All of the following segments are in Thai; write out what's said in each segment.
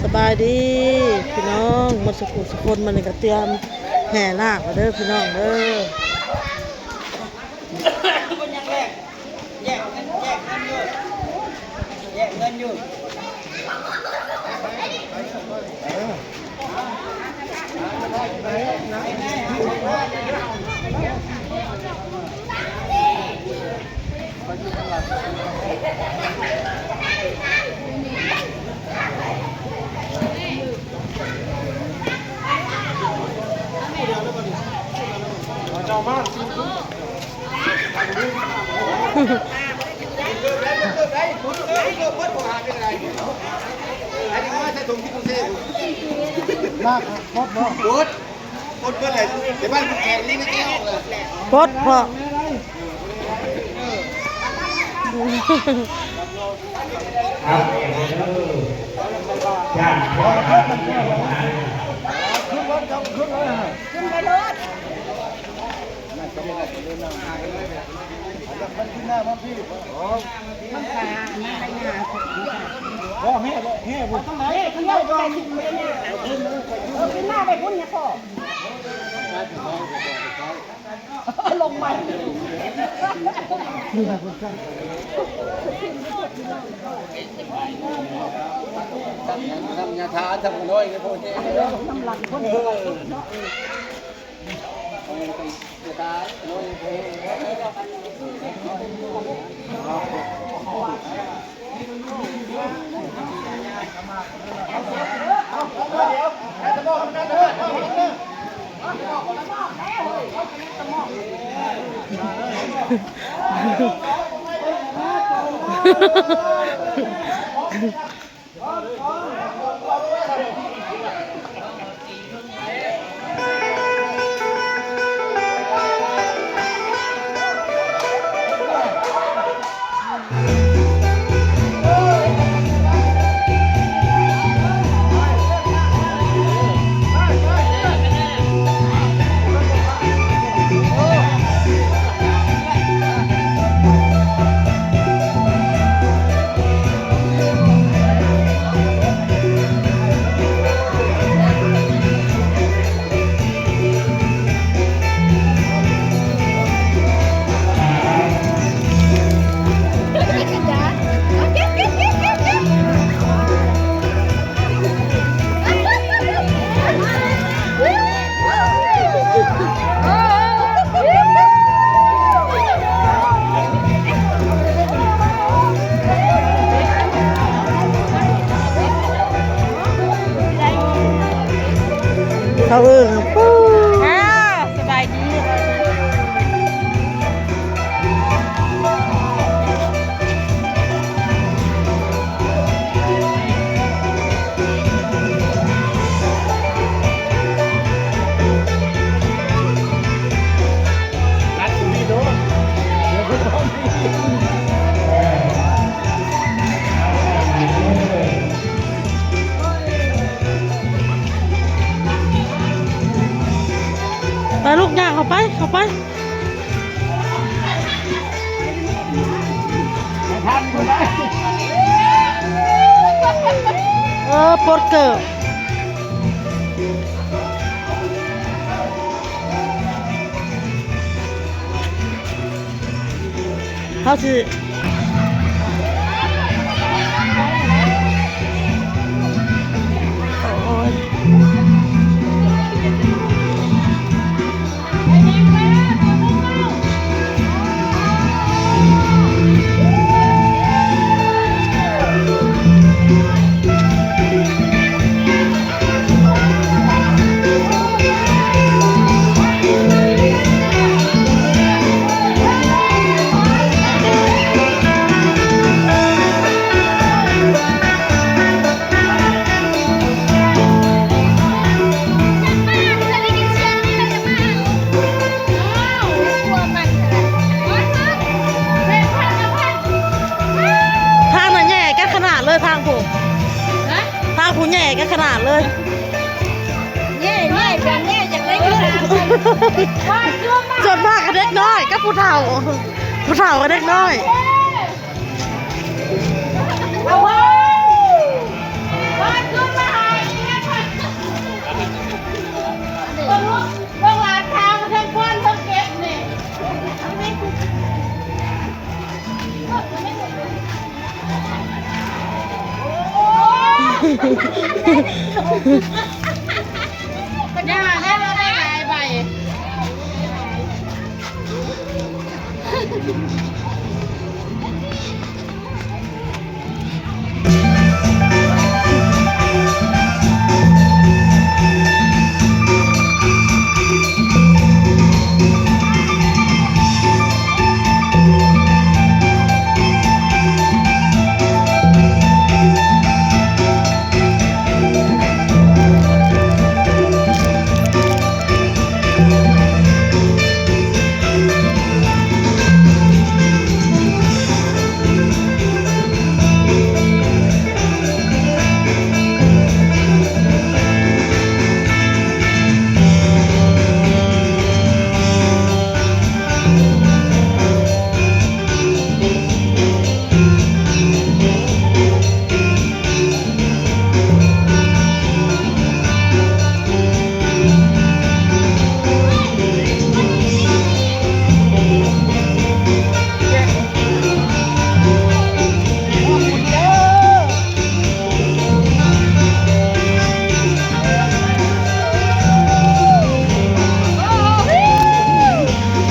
สบายดีพี่น้องมาสุขุสุคนมันก็เตรียมแห่นาคมาเด้อพี่น้องเด้อคนยังแยกเงินอยู่แยกเงินอยู่เจ้ามากมากพดบ่พดเพื่ออะไรเดี๋ยวบ้านแขกนี่ไม่แก้วเลยพดพอครับจ้าขึ้นไปรถมันขึ้นหน้ามันพี่มันขาหน้าหน้าพ่อแม่บุญเฮ้ยขึ้นหน้าไปขึ้นขึ้นหน้าไปพุ่นเนี่ยพ่อลงมาทำยาทาทำน้อยไงพ่อเจ้ทำหลังคนเนาะยาทาน้อยเเขาปูสบายดีไปลูกย่างเข้าไปทันคนได้ปดเกิดเขาสิทางผู้ใหญ่ก็ขนาดเลยแย่แบบแย่จากได้ขนาดจนมากกับเด็กน้อยก็ผู้เฒ่ากับเด็กน้อยเอาไว้ขึ้นมา ย่าได้มาได้หลายใบ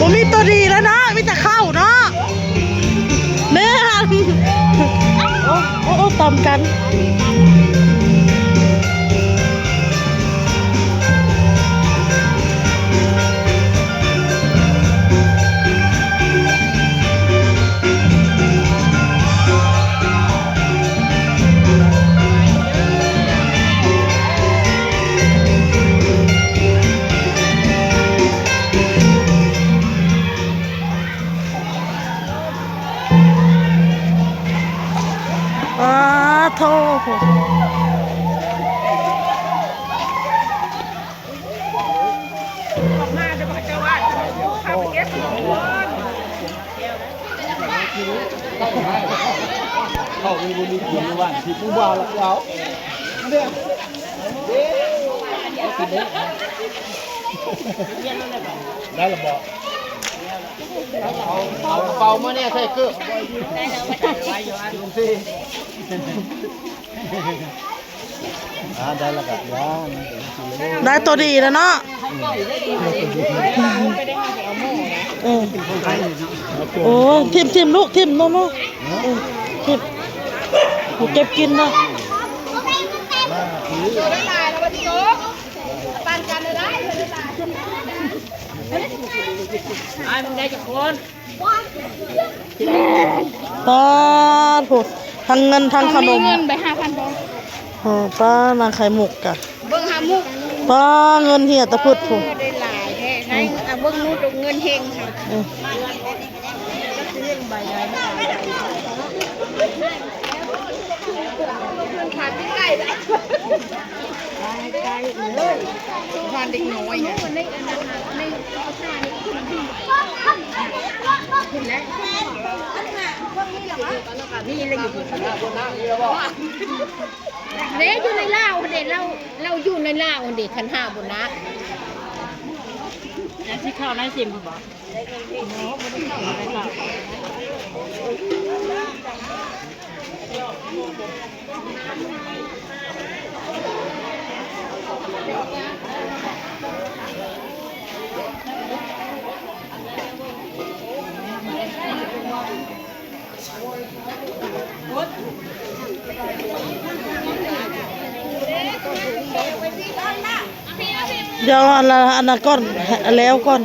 บ่มีตัวดีแล้วเนาะมีแต่เข้าเนาะแม่นโอ้ตอมกันโทษเข้ามีบุญมีคุณว่าที่ผู้บ่าวเราเนี่ยได้ระบอกเอาเป่ามาเนี่ยใส่เกลือได้แล้วกับย่าง ได้ตัวดีแล้วเนาะโอ้ทิมลูกทิมโน่ทิมหนูเก็บกินนะป้าถูกทั้งเงินทั้งขนม เงินไป5,000บาท ป้านางไข่หมกกะ เบิ่งหามุก ป้าเงินเหี่ยตะพุดถูก ได้หลายแท้ไหนเบิ่งนู้นเงินเฮงค่ะขาดใกล้เลยใกล้เลยทานเด็กน้อยเนี่ยในอันนั้นในข้าวสารนี่ขึ้นแล้วนี่เราอยู่ที่เด็กอยู่ในลาวเด็กเราอยู่ในลาวเด็กขันห้าบุญนะที่ข้าวนั่นสิมบ่เดี๋ยวอันนั้นก่อนแล้วก่อน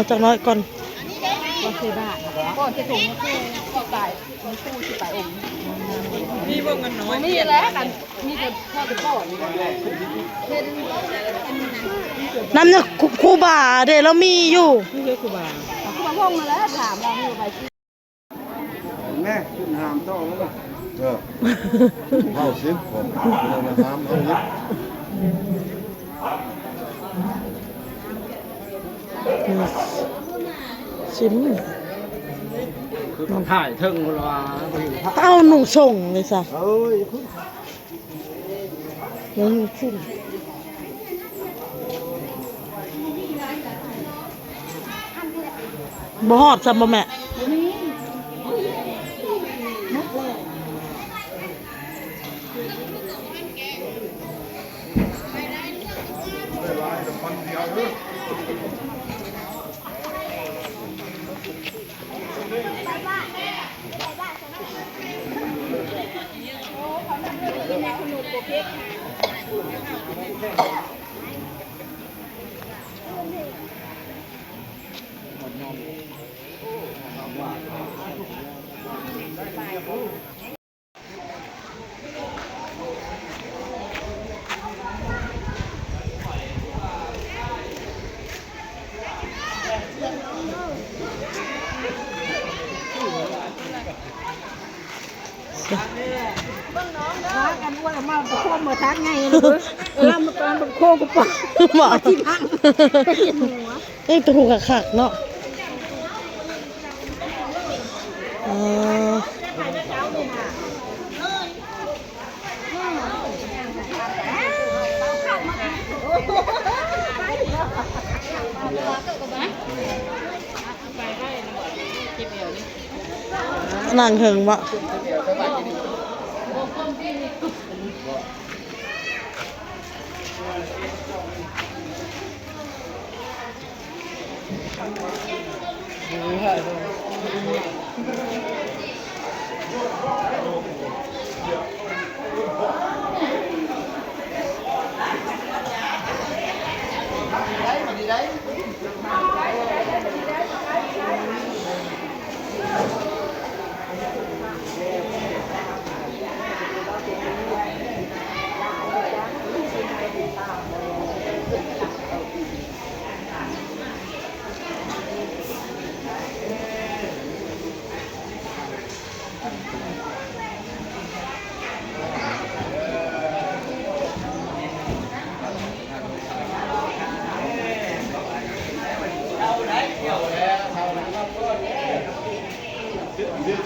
จากน้อยก่อนก่อนจะถึงก็ตายมันตู้ที่ตายองค์มีว่าเงินน้อยมีแล้วกันมีแต่พ่อจะก่อนน้ำเนี่ยครูบาเดี๋ยวเรามีอยู่นี่คือครูบาพ่องมาแล้วถามเรามีใบแม่ขึ้นหามต่อแล้วเข้าซิผมมาหามเอาลิชิมคือต้องถ่ายเทิงเวลาเต้าหนุ่งส่งเลยสะเอ้ยยังสิ้นบ่ฮอดซ้ำบ่แม่ ว่ากันว่ามาโค้งมาทักไงเลยเรามาตอนโค้งกูปะ หมอ ที่พัง เอ้ยตัวขักเนาะนั่งเหิงวะ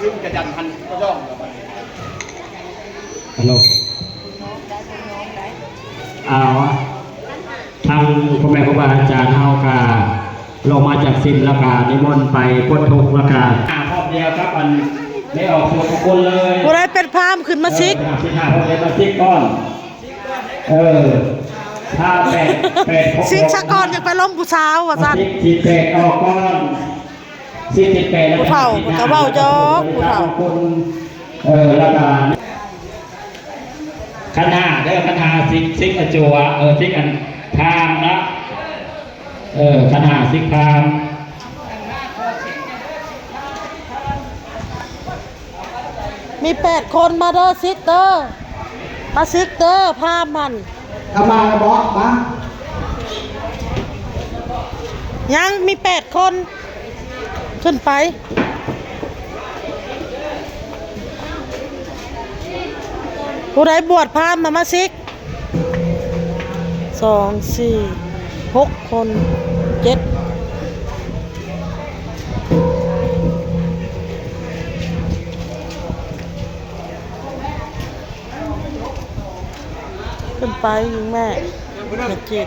ซึ่งกระดันพันก็ย่องฮัลโหลทางพ่อแม่ครูบาอาจารย์เฮากาลงมาจากสินแล้วกานิมนต์ไปพ้นทุกข์แล้วกาครอบเดียวครับมันไม่ออกตัวทุกคนเลยผู้ใดเป็นพรามขึ้นมาซิกสิหาพ่อเดียวมาซิกก้อนถ้าแปดซิกชะกอนยังไปล้มผู้สาวว่ะสันสิแปดออกก้อน48แล้วผู้เฒ่าก็เว้าจอกผู้เฒ่าคนแล้วก็คณะคณะซิกอจัวซิกอันพามนะคณะซิกพามมี8 คนมาเด้อซิกเด้อมาซิกเด้อพามันเอามาบอกมายังมี8 คนขึ้นไปผู้ใดบวชพราหมณ์มาซิก2 4 6 คน7ขึ้นไปยิงแม่เจ็ด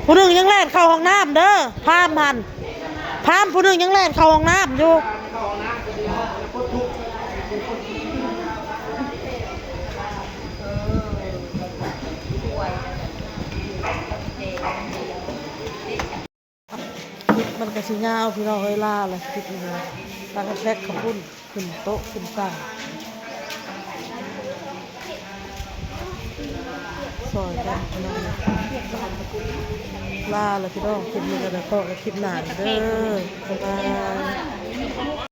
ผู้หนึ่งยังแล่นเข้าห้องน้ำเด้อพามมันพามผู้หนึ่งยังแล่นเข้าห้องน้ำอยู่มันกระชิญาเอาพี่น้องเอ้ยล่าเลยคิดยังไงตากระแทกขับพุ่นขึ้นโต๊ะขึ้นตั้งซอยกันพี่น้องล่าเลยพี่น้องคลิปนี้ก็ได้ต่อกับคลิปหน้าเด้อบ๊ายบาย